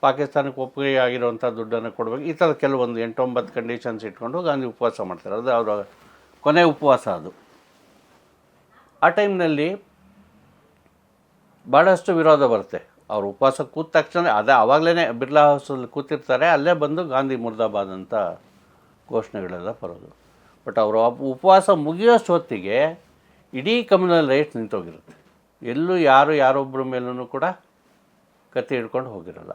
ಪಾಕಿಸ್ತಾನಕ್ಕೆ ಒಪ್ಪಿಗೆ ಆಗಿರೋವಂಥ ದುಡ್ಡನ್ನು ಕೊಡಬೇಕು. ಈ ಥರ ಕೆಲವೊಂದು 8-9 ಕಂಡೀಷನ್ಸ್ ಇಟ್ಕೊಂಡು ಗಾಂಧಿ ಉಪವಾಸ ಮಾಡ್ತಾರೆ. ಅದು ಅವರ ಕೊನೆ ಉಪವಾಸ. ಅದು ಆ ಟೈಮ್ನಲ್ಲಿ ಭಾಳಷ್ಟು ವಿರೋಧ ಬರುತ್ತೆ. ಅವರು ಉಪವಾಸ ಕೂತ ತಕ್ಷಣ ಆವಾಗಲೇ ಬಿರ್ಲಾ ಹೌಸಲ್ಲಿ ಕೂತಿರ್ತಾರೆ, ಅಲ್ಲೇ ಬಂದು ಗಾಂಧಿ ಮುರ್ದಾಬಾದ್ ಅಂತ ಘೋಷಣೆಗಳೆಲ್ಲ ಬರೋದು. ಬಟ್ ಅವರು ಉಪವಾಸ ಮುಗಿಯೋಷ್ಟು ಹೊತ್ತಿಗೆ ಇಡೀ ಕಮ್ಯುನಲ್ ರೈಟ್ಸ್ ನಿಂತೋಗಿರುತ್ತೆ. ಎಲ್ಲೂ ಯಾರೊಬ್ಬರ ಮೇಲೂ ಕೂಡ ಕತ್ತಿ ಹಿಡ್ಕೊಂಡು ಹೋಗಿರಲ್ಲ.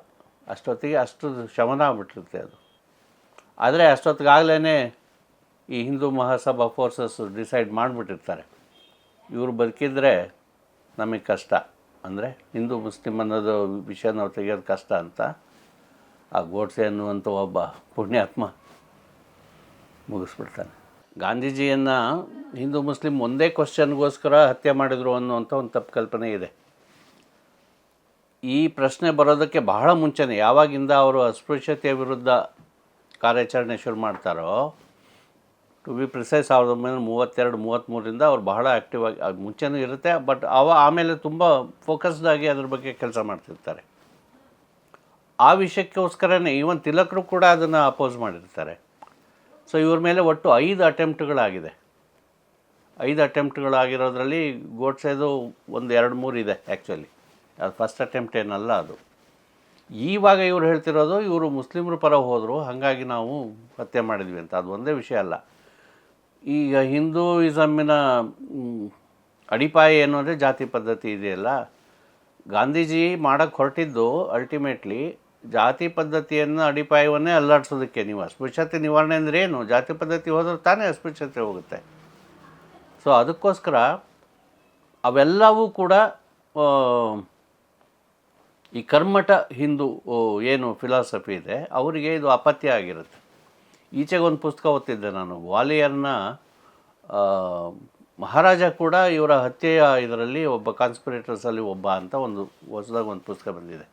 ಅಷ್ಟೊತ್ತಿಗೆ ಅಷ್ಟು ಶಮನ ಆಗ್ಬಿಟ್ಟಿರುತ್ತೆ ಅದು. ಆದರೆ ಅಷ್ಟೊತ್ತಿಗಾಗಲೇ ಈ ಹಿಂದೂ ಮಹಾಸಭಾ ಫೋರ್ಸಸ್ ಡಿಸೈಡ್ ಮಾಡಿಬಿಟ್ಟಿರ್ತಾರೆ, ಇವರು ಬದುಕಿದ್ರೆ ನಮಗೆ ಕಷ್ಟ, ಅಂದರೆ ಹಿಂದೂ ಮುಸ್ಲಿಮ್ ಅನ್ನೋದು ವಿಷಯ ನಾವು ತೆಗೆಯೋದು ಕಷ್ಟ ಅಂತ. ಆ ಗೋಡ್ಸೆ ಅನ್ನುವಂಥ ಒಬ್ಬ ಪುಣ್ಯಾತ್ಮ ಮುಗಿಸ್ಬಿಡ್ತಾನೆ. ಗಾಂಧೀಜಿಯನ್ನು ಹಿಂದೂ ಮುಸ್ಲಿಮ್ ಒಂದೇ ಕ್ವಶನ್ಗೋಸ್ಕರ ಹತ್ಯೆ ಮಾಡಿದರು ಅನ್ನುವಂಥ ಒಂದು ತಪ್ಪು ಕಲ್ಪನೆ ಇದೆ. ಈ ಪ್ರಶ್ನೆ ಬರೋದಕ್ಕೆ ಬಹಳ ಮುಂಚೆನೇ, ಯಾವಾಗಿಂದ ಅವರು ಅಸ್ಪೃಶ್ಯತೆಯ ವಿರುದ್ಧ ಕಾರ್ಯಾಚರಣೆ ಶುರು ಮಾಡ್ತಾರೋ, ಟು ಬಿ ಪ್ರಿಸೈಸ್ 1932-33ರಿಂದ ಅವ್ರು ಬಹಳ ಆ್ಯಕ್ಟಿವ್ ಆಗಿ, ಮುಂಚೆನೂ ಇರುತ್ತೆ, ಬಟ್ ಆಮೇಲೆ ತುಂಬ ಫೋಕಸ್ಡಾಗಿ ಅದ್ರ ಬಗ್ಗೆ ಕೆಲಸ ಮಾಡ್ತಿರ್ತಾರೆ. ಆ ವಿಷಯಕ್ಕೋಸ್ಕರನೇ ಈವನ್ ತಿಲಕರು ಕೂಡ ಅದನ್ನು ಅಪೋಸ್ ಮಾಡಿರ್ತಾರೆ. ಸೊ ಇವ್ರ ಮೇಲೆ ಒಟ್ಟು 5 ಅಟೆಂಪ್ಟ್ಗಳಾಗಿದೆ. 5 ಅಟೆಂಪ್ಟ್ಗಳಾಗಿರೋದ್ರಲ್ಲಿ ಗೋಡ್ಸೆದು ಒಂದು 2-3 ಇದೆ ಆ್ಯಕ್ಚುಲಿ. ಅದು ಫಸ್ಟ್ ಅಟೆಂಪ್ಟ್ ಏನಲ್ಲ ಅದು. ಇವಾಗ ಇವ್ರು ಹೇಳ್ತಿರೋದು ಇವರು ಮುಸ್ಲಿಮರ ಪರ ಹೋದರು ಹಾಗಾಗಿ ನಾವು ಹತ್ಯೆ ಮಾಡಿದ್ವಿ ಅಂತ. ಅದು ಒಂದೇ ವಿಷಯ ಅಲ್ಲ. ಈಗ ಹಿಂದೂಯಿಸಮ್ಮಿನ ಅಡಿಪಾಯ ಏನು ಅಂದರೆ ಜಾತಿ ಪದ್ಧತಿ ಇದೆಯಲ್ಲ. ಗಾಂಧೀಜಿ ಮಾಡೋಕ್ಕೆ ಹೊರಟಿದ್ದು ಅಲ್ಟಿಮೇಟ್ಲಿ ಜಾತಿ ಪದ್ಧತಿಯನ್ನು ಅಡಿಪಾಯವನ್ನೇ ಅಲ್ಲಾಡಿಸೋದಕ್ಕೆ. ನೀವು ಅಸ್ಪೃಶ್ಯತೆ ನಿವಾರಣೆ ಅಂದರೆ ಏನು? ಜಾತಿ ಪದ್ಧತಿ ಹೋದ್ರೆ ತಾನೇ ಅಸ್ಪೃಶ್ಯತೆ ಹೋಗುತ್ತೆ. ಸೊ ಅದಕ್ಕೋಸ್ಕರ ಅವೆಲ್ಲವೂ ಕೂಡ ಈ ಕರ್ಮಠ ಹಿಂದೂ ಏನು ಫಿಲಾಸಫಿ ಇದೆ ಅವರಿಗೆ ಇದು ಅಪತ್ಯ ಆಗಿರುತ್ತೆ. ಈಚೆಗೆ ಒಂದು ಪುಸ್ತಕ ಓದ್ತಿದ್ದೆ ನಾನು, ಗ್ವಾಲಿಯರ್ನ ಮಹಾರಾಜ ಕೂಡ ಇವರ ಹತ್ಯೆಯ ಇದರಲ್ಲಿ ಒಬ್ಬ ಕಾನ್ಸ್ಪಿರೇಟರ್ಸಲ್ಲಿ ಒಬ್ಬ ಅಂತ ಒಂದು ಹೊಸದಾಗಿ ಒಂದು ಪುಸ್ತಕ ಬಂದಿದೆ.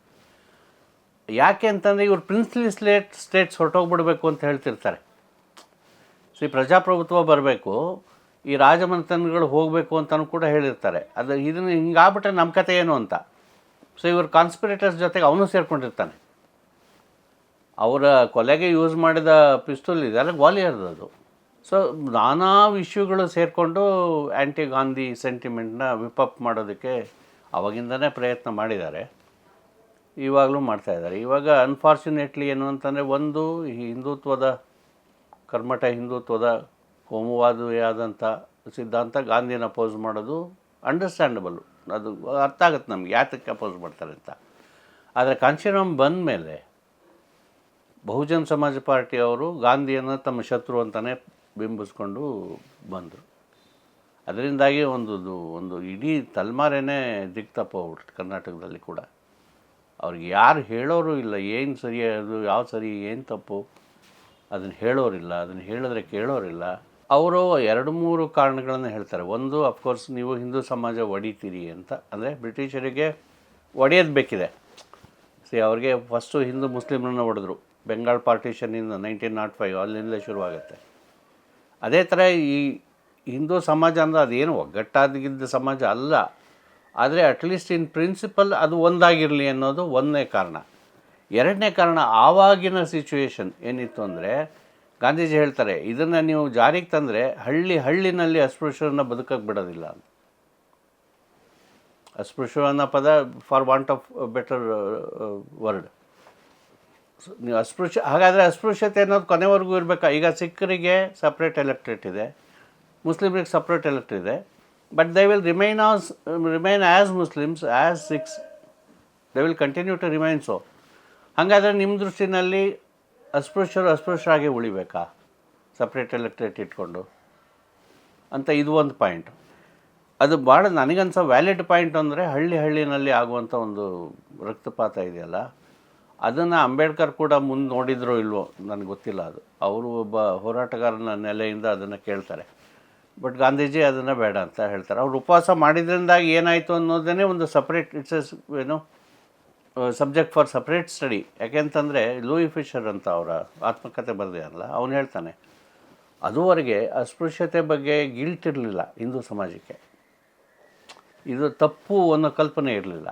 ಯಾಕೆ ಅಂತಂದರೆ ಇವರು ಪ್ರಿನ್ಸ್ಲಿ ಸ್ಟೇಟ್ಸ್ ಹೊರಟೋಗ್ಬಿಡ್ಬೇಕು ಅಂತ ಹೇಳ್ತಿರ್ತಾರೆ. ಸೊ ಈ ಪ್ರಜಾಪ್ರಭುತ್ವ ಬರಬೇಕು, ಈ ರಾಜಮನೆತನಗಳು ಹೋಗಬೇಕು ಅಂತಲೂ ಕೂಡ ಹೇಳಿರ್ತಾರೆ. ಅದು ಇದನ್ನು ಹಿಂಗಾಗ್ಬಿಟ್ರೆ ನಮ್ಮ ಕತೆ ಏನು ಅಂತ. ಸೊ ಇವರು ಕಾನ್ಸ್ಪಿರೇಟರ್ಸ್ ಜೊತೆಗೆ ಅವನು ಸೇರ್ಕೊಂಡಿರ್ತಾನೆ. ಅವರ ಕೊಲೆಗೆ ಯೂಸ್ ಮಾಡಿದ ಪಿಸ್ತೂಲ್ ಇದೆಲ್ಲ ಗ್ವಾಲಿಯರ್ದು. ಸೊ ನಾನಾ ಇಶ್ಯೂಗಳು ಸೇರಿಕೊಂಡು ಆ್ಯಂಟಿ ಗಾಂಧಿ ಸೆಂಟಿಮೆಂಟ್ನ ವಿಪಪ್ ಮಾಡೋದಕ್ಕೆ ಅವಾಗಿಂದನೇ ಪ್ರಯತ್ನ ಮಾಡಿದ್ದಾರೆ, ಇವಾಗಲೂ ಮಾಡ್ತಾಯಿದ್ದಾರೆ. ಇವಾಗ ಅನ್ಫಾರ್ಚುನೇಟ್ಲಿ ಏನು ಅಂತಂದರೆ, ಒಂದು ಹಿಂದುತ್ವದ ಕರ್ಮಠ ಹಿಂದುತ್ವದ ಕೋಮುವಾದಿಯಾದಂಥ ಸಿದ್ಧಾಂತ ಗಾಂಧಿನ ಅಪೋಸ್ ಮಾಡೋದು ಅಂಡರ್ಸ್ಟ್ಯಾಂಡಬಲ್ಲು, ಅದು ಅರ್ಥ ಆಗುತ್ತೆ ನಮ್ಗೆ ಯಾತಕ್ಕೆ ಅಪೋಸ್ ಮಾಡ್ತಾರೆ ಅಂತ. ಆದರೆ ಕಾಂಚೀರಾಮ್ ಬಂದ ಮೇಲೆ ಬಹುಜನ್ ಸಮಾಜ ಪಾರ್ಟಿಯವರು ಗಾಂಧಿಯನ್ನು ತಮ್ಮ ಶತ್ರು ಅಂತಲೇ ಬಿಂಬಿಸ್ಕೊಂಡು ಬಂದರು. ಅದರಿಂದಾಗಿ ಒಂದು ಇಡೀ ತಲೆಮಾರೇನೇ ದಿಕ್ತಪ್ಪೋಗ್ಬಿಟ್ಟು ಕರ್ನಾಟಕದಲ್ಲಿ ಕೂಡ. ಅವ್ರಿಗೆ ಯಾರು ಹೇಳೋರು ಇಲ್ಲ, ಏನು ಸರಿ ಅದು ಯಾವ ಸರಿ ಏನು ತಪ್ಪು ಅದನ್ನು ಹೇಳೋರಿಲ್ಲ, ಅದನ್ನು ಹೇಳಿದ್ರೆ ಕೇಳೋರಿಲ್ಲ. ಅವರು 2-3 ಕಾರಣಗಳನ್ನು ಹೇಳ್ತಾರೆ. ಒಂದು, ಅಫ್ಕೋರ್ಸ್ ನೀವು ಹಿಂದೂ ಸಮಾಜ ಒಡಿತೀರಿ ಅಂತ, ಅಂದರೆ ಬ್ರಿಟಿಷರಿಗೆ ಒಡೆಯೋದು ಬೇಕಿದೆ. ಅವ್ರಿಗೆ ಫಸ್ಟು ಹಿಂದೂ ಮುಸ್ಲಿಮರನ್ನ ಹೊಡೆದ್ರು, ಬೆಂಗಾಲ್ ಪಾರ್ಟಿಷನಿಂದ 1905 ಅಲ್ಲಿಂದಲೇ ಶುರುವಾಗುತ್ತೆ. ಅದೇ ಥರ ಈ ಹಿಂದೂ ಸಮಾಜ ಅಂದರೆ ಅದೇನು ಒಗ್ಗಟ್ಟಾಗಿದ್ದ ಸಮಾಜ ಅಲ್ಲ, ಆದರೆ ಅಟ್ಲೀಸ್ಟ್ ಇನ್ ಪ್ರಿನ್ಸಿಪಲ್ ಅದು ಒಂದಾಗಿರಲಿ ಅನ್ನೋದು ಒಂದನೇ ಕಾರಣ. ಎರಡನೇ ಕಾರಣ, ಆವಾಗಿನ ಸಿಚುವೇಶನ್ ಏನಿತ್ತು ಅಂದರೆ, ಗಾಂಧೀಜಿ ಹೇಳ್ತಾರೆ ಇದನ್ನು ನೀವು ಜಾರಿಗೆ ತಂದರೆ ಹಳ್ಳಿನಲ್ಲಿ ಅಸ್ಪೃಶ್ಯರನ್ನು ಬದುಕಕ್ಕೆ ಬಿಡೋದಿಲ್ಲ ಅಂತ. ಅಸ್ಪೃಶ್ಯ ಅನ್ನೋ ಪದ for want of better word. ನೀವು ಹಾಗಾದರೆ ಅಸ್ಪೃಶ್ಯತೆ ಅನ್ನೋದು ಕೊನೆವರೆಗೂ ಇರಬೇಕಾ? ಈಗ ಸಿಖ್ಖರಿಗೆ ಸಪ್ರೇಟ್ ಎಲೆಕ್ಟ್ರೇಟ್ ಇದೆ, ಮುಸ್ಲಿಮ್ರಿಗೆ ಸಪ್ರೇಟ್ ಎಲೆಕ್ಟ್ರೇಟ್ ಇದೆ, but they will remain as Muslims as Sikhs, they will continue to remain so. ಹಾಗಾದರೆ ನಿಮ್ಮ ದೃಷ್ಟಿನಲ್ಲಿ ಅಸ್ಪೃಶ್ಯರಾಗಿ ಉಳಿಬೇಕಾ ಸಪ್ರೇಟ್ ಎಲೆಕ್ಟ್ರೇಟ್ ಇಟ್ಕೊಂಡು ಅಂತ? ಇದು ಒಂದು ಪಾಯಿಂಟ್. ಅದು ಭಾಳ ನನಗನ್ಸೋ ವ್ಯಾಲಿಡ್ ಪಾಯಿಂಟ್ ಅಂದರೆ ಹಳ್ಳಿನಲ್ಲಿ ಆಗುವಂಥ ಒಂದು ರಕ್ತಪಾತ ಇದೆಯಲ್ಲ, ಅದನ್ನು ಅಂಬೇಡ್ಕರ್ ಕೂಡ ಮುಂದೆ ನೋಡಿದ್ರೋ ಇಲ್ವೋ ನನಗೆ ಗೊತ್ತಿಲ್ಲ. ಅದು ಅವರು ಒಬ್ಬ ಹೋರಾಟಗಾರನ ನೆಲೆಯಿಂದ ಅದನ್ನು ಕೇಳ್ತಾರೆ. ಬಟ್ ಗಾಂಧೀಜಿ ಅದನ್ನು ಬೇಡ ಅಂತ ಹೇಳ್ತಾರೆ. ಅವ್ರು ಉಪವಾಸ ಮಾಡಿದ್ರಿಂದಾಗಿ ಏನಾಯಿತು ಅನ್ನೋದೇ ಒಂದು separate subject for separate study. ಯಾಕೆಂತಂದರೆ ಲೂಯಿ ಫಿಶರ್ ಅಂತ ಅವರ ಆತ್ಮಕಥೆ ಬರೆದಿರಲ್ಲ, ಅವನು ಹೇಳ್ತಾನೆ ಅದುವರೆಗೆ ಅಸ್ಪೃಶ್ಯತೆ ಬಗ್ಗೆ ಗಿಲ್ಟ್ ಇರಲಿಲ್ಲ ಹಿಂದೂ ಸಮಾಜಕ್ಕೆ, ಇದು ತಪ್ಪು ಅನ್ನೋ ಕಲ್ಪನೆ ಇರಲಿಲ್ಲ.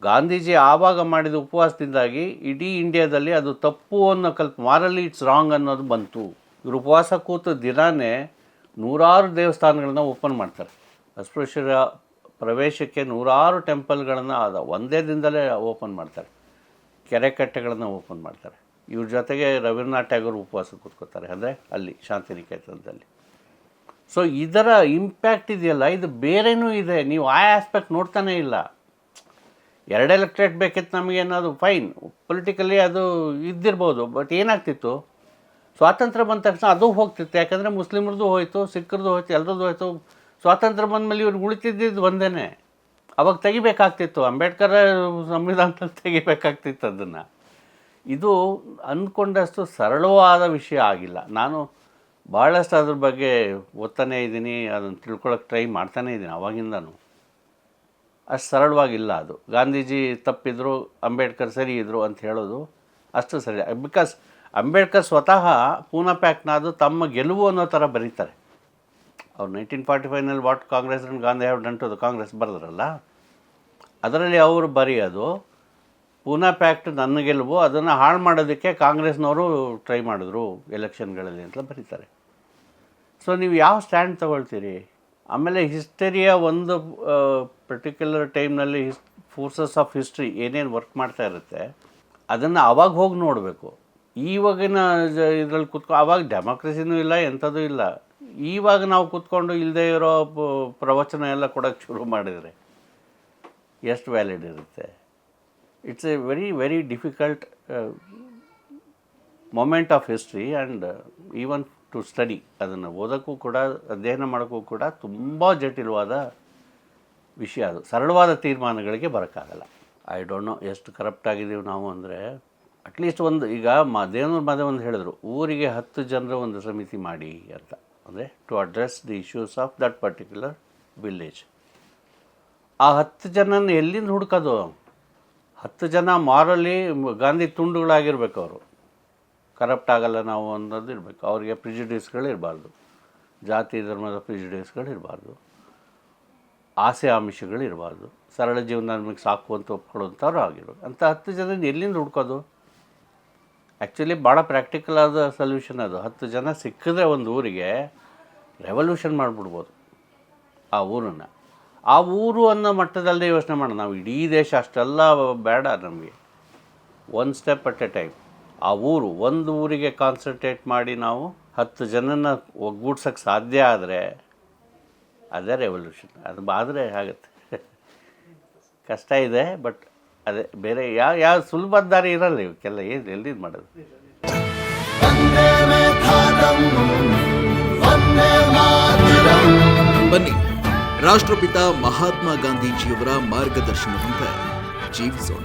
ಗಾಂಧೀಜಿ ಆವಾಗ ಮಾಡಿದ ಉಪವಾಸದಿಂದಾಗಿ ಇಡೀ ಇಂಡಿಯಾದಲ್ಲಿ ಅದು ತಪ್ಪು ಅನ್ನೋ ಮಾರಲಿ ಇಟ್ಸ್ ರಾಂಗ್ ಅನ್ನೋದು ಬಂತು. ಇವರು ಉಪವಾಸ ಕೂತು ದಿನಾನೇ 100 ದೇವಸ್ಥಾನಗಳನ್ನ ಓಪನ್ ಮಾಡ್ತಾರೆ. ಅಸ್ಪೃಶ್ಯರ ಪ್ರವೇಶಕ್ಕೆ 100 ಟೆಂಪಲ್ಗಳನ್ನು ಒಂದೇ ದಿನದಲ್ಲೇ ಓಪನ್ ಮಾಡ್ತಾರೆ, ಕೆರೆ ಕಟ್ಟೆಗಳನ್ನು ಓಪನ್ ಮಾಡ್ತಾರೆ. ಇವ್ರ ಜೊತೆಗೆ ರವೀಂದ್ರನಾಥ್ ಟ್ಯಾಗೋರ್ ಉಪವಾಸ ಕೂತ್ಕೋತಾರೆ, ಅಂದರೆ ಅಲ್ಲಿ ಶಾಂತಿನಿಕೇತನದಲ್ಲಿ. ಸೊ ಇದರ ಇಂಪ್ಯಾಕ್ಟ್ ಇದೆಯಲ್ಲ, ಇದು ಬೇರೆನೂ ಇದೆ. ನೀವು ಆ ಆಸ್ಪೆಕ್ಟ್ ನೋಡ್ತಾನೇ ಇಲ್ಲ. 2 ಎಲೆಕ್ಟ್ರೇಟ್ ಬೇಕಿತ್ತು ನಮಗೆ ಅನ್ನೋದು ಫೈನ್, ಪೊಲಿಟಿಕಲಿ ಅದು ಇದ್ದಿರ್ಬೋದು. ಬಟ್ ಏನಾಗ್ತಿತ್ತು, ಸ್ವಾತಂತ್ರ್ಯ ಬಂದ ತಕ್ಷಣ ಅದು ಹೋಗ್ತಿತ್ತು. ಯಾಕಂದರೆ ಮುಸ್ಲಿಮ್ರದ್ದು ಹೋಯಿತು, ಸಿಖ್ರದ್ದು ಹೋಯ್ತು, ಎಲ್ಲರದ್ದು ಹೋಯಿತು. ಸ್ವಾತಂತ್ರ್ಯ ಬಂದ ಮೇಲೆ ಇವ್ರಿಗೆ ಉಳಿತಿದ್ದಿದ್ದು ಒಂದೇ. ಅವಾಗ ತೆಗಿಬೇಕಾಗ್ತಿತ್ತು, ಅಂಬೇಡ್ಕರ್ ಸಂವಿಧಾನದಲ್ಲಿ ತೆಗಿಬೇಕಾಗ್ತಿತ್ತು ಅದನ್ನು. ಇದು ಅಂದ್ಕೊಂಡಷ್ಟು ಸರಳವಾದ ವಿಷಯ ಆಗಿಲ್ಲ. ನಾನು ಭಾಳಷ್ಟು ಅದ್ರ ಬಗ್ಗೆ ಓದ್ತಾನೇ ಇದ್ದೀನಿ, ಅದನ್ನು ತಿಳ್ಕೊಳ್ಳೋಕೆ ಟ್ರೈ ಮಾಡ್ತಾನೇ ಇದ್ದೀನಿ ಅವಾಗಿಂದನೂ. ಅಷ್ಟು ಸರಳವಾಗಿಲ್ಲ ಅದು. ಗಾಂಧೀಜಿ ತಪ್ಪಿದ್ರು, ಅಂಬೇಡ್ಕರ್ ಸರಿ ಇದ್ದರು ಅಂತ ಹೇಳೋದು ಅಷ್ಟು ಸರಿ. ಬಿಕಾಸ್ ಅಂಬೇಡ್ಕರ್ ಸ್ವತಃ ಪೂನಾ ಪ್ಯಾಕ್ಟ್ನ ಅದು ತಮ್ಮ ಗೆಲುವು ಅನ್ನೋ ಥರ ಬರೀತಾರೆ. ಅವ್ರು 1945ನಲ್ಲಿ what Congress and Gandhi have done to the Congress ಬರೆದ್ರಲ್ಲ, ಅದರಲ್ಲಿ ಅವರು ಬರೆಯೋದು ಪೂನಾ ಪ್ಯಾಕ್ಟ್ ನನ್ನ ಗೆಲುವು, ಅದನ್ನು ಹಾಳು ಮಾಡೋದಕ್ಕೆ ಕಾಂಗ್ರೆಸ್ನವರು ಟ್ರೈ ಮಾಡಿದ್ರು ಎಲೆಕ್ಷನ್ಗಳಲ್ಲಿ ಅಂತ ಬರೀತಾರೆ. ಸೊ ನೀವು ಯಾವ ಸ್ಟ್ಯಾಂಡ್ ತೊಗೊಳ್ತೀರಿ? ಆಮೇಲೆ ಹಿಸ್ಟರಿಯ ಒಂದು ಪರ್ಟಿಕ್ಯುಲರ್ ಟೈಮ್ನಲ್ಲಿ ಫೋರ್ಸಸ್ ಆಫ್ ಹಿಸ್ಟ್ರಿ ಏನೇನು ವರ್ಕ್ ಮಾಡ್ತಾ ಇರುತ್ತೆ ಅದನ್ನು ಅವಾಗ ಹೋಗಿ ನೋಡಬೇಕು. ಇವಾಗಿನ ಇದ್ರಲ್ಲಿ ಆವಾಗ ಡೆಮೋಕ್ರಸಿನೂ ಇಲ್ಲ, ಎಂಥದ್ದು ಇಲ್ಲ. ಇವಾಗ ನಾವು ಕೂತ್ಕೊಂಡು ಇಲ್ಲದೆ ಇರೋ ಪ್ರವಚನ ಎಲ್ಲ ಕೊಡೋಕ್ಕೆ ಶುರು ಮಾಡಿದರೆ ಎಷ್ಟು ವ್ಯಾಲಿಡ್ ಇರುತ್ತೆ? It's a very very difficult moment of history and even to study. ಅದನ್ನು ಓದೋಕ್ಕೂ ಕೂಡ, ಅಧ್ಯಯನ ಮಾಡೋಕ್ಕೂ ಕೂಡ ತುಂಬ ಜಟಿಲವಾದ ವಿಷಯ. ಅದು ಸರಳವಾದ ತೀರ್ಮಾನಗಳಿಗೆ ಬರೋಕ್ಕಾಗಲ್ಲ. ಐ ಡೋಂಟ್ ನೋ ಎಷ್ಟು ಕರಪ್ಟ್ ಆಗಿದ್ದೀವಿ ನಾವು ಅಂದರೆ, ಅಟ್ಲೀಸ್ಟ್ ಒಂದು ಈಗ ದೇವನೂರು ಮಾದೇವ್ ಒಂದು ಹೇಳಿದ್ರು, ಊರಿಗೆ 10 ಜನರ ಒಂದು ಸಮಿತಿ ಮಾಡಿ ಅಂತ, ಅಂದರೆ to address the issues of that particular village. ಆ 10 ಜನನ ಎಲ್ಲಿಂದ ಹುಡ್ಕೋದು? 10 ಜನ ಮಾರಲಿ ಗಾಂಧಿ ತುಂಡುಗಳಾಗಿರ್ಬೇಕು. ಅವರು ಕರಪ್ಟ್ ಆಗಲ್ಲ ನಾವು ಅನ್ನೋದು ಇರಬೇಕು. ಅವರಿಗೆ ಪ್ರಿಜುಡಿಸ್ಗಳಿರಬಾರ್ದು, ಜಾತಿ ಧರ್ಮದ ಪ್ರಿಜುಡಿಸ್ಗಳಿರಬಾರ್ದು, ಆಸೆ ಆಮಿಷಗಳಿರಬಾರ್ದು, ಸರಳ ಜೀವನ ನಮಗೆ ಸಾಕು ಅಂತ ಒಪ್ಕೊಳ್ಳೋಂಥವ್ರು ಆಗಿರ್ಬೇಕು. ಅಂಥ 10 ಜನ ಎಲ್ಲಿಂದ ಹುಡ್ಕೋದು? ಆ್ಯಕ್ಚುಲಿ ಭಾಳ ಪ್ರಾಕ್ಟಿಕಲ್ ಆದ ಸೊಲ್ಯೂಷನ್ ಅದು. 10 ಜನ ಸಿಕ್ಕಿದ್ರೆ ಒಂದು ಊರಿಗೆ ರೆವಲ್ಯೂಷನ್ ಮಾಡಿಬಿಡ್ಬೋದು ಆ ಊರನ್ನು. ಆ ಊರು ಅನ್ನೋ ಮಟ್ಟದಲ್ಲೇ ಯೋಚನೆ ಮಾಡೋಣ. ನಾವು ಇಡೀ ದೇಶ ಅಷ್ಟೆಲ್ಲ ಬೇಡ ನಮಗೆ. One step at A time. ಆ ಊರು, ಒಂದು ಊರಿಗೆ ಕಾನ್ಸಂಟ್ರೇಟ್ ಮಾಡಿ ನಾವು 10 ಜನನ ಒಗ್ಗೂಡ್ಸೋಕ್ಕೆ ಸಾಧ್ಯ ಆದರೆ ಅದೇ ರೆವಲ್ಯೂಷನ್. ಅದು ಆದರೆ ಆಗುತ್ತೆ. ಕಷ್ಟ ಇದೆ, ಬಟ್ ಅದೇ ಬೇರೆ ಯಾವ ಸುಲಭದ ದಾರಿ ಇರಲ್ಲ ಇವಕ್ಕೆಲ್ಲ. ಏನು ಎಲ್ಲಿದು ಮಾಡೋದು? ಬನ್ನಿ, ರಾಷ್ಟ್ರಪಿತ ಮಹಾತ್ಮ ಗಾಂಧೀಜಿಯವರ ಮಾರ್ಗದರ್ಶನದಂತೆ ಜೀವಿಸೋಣ.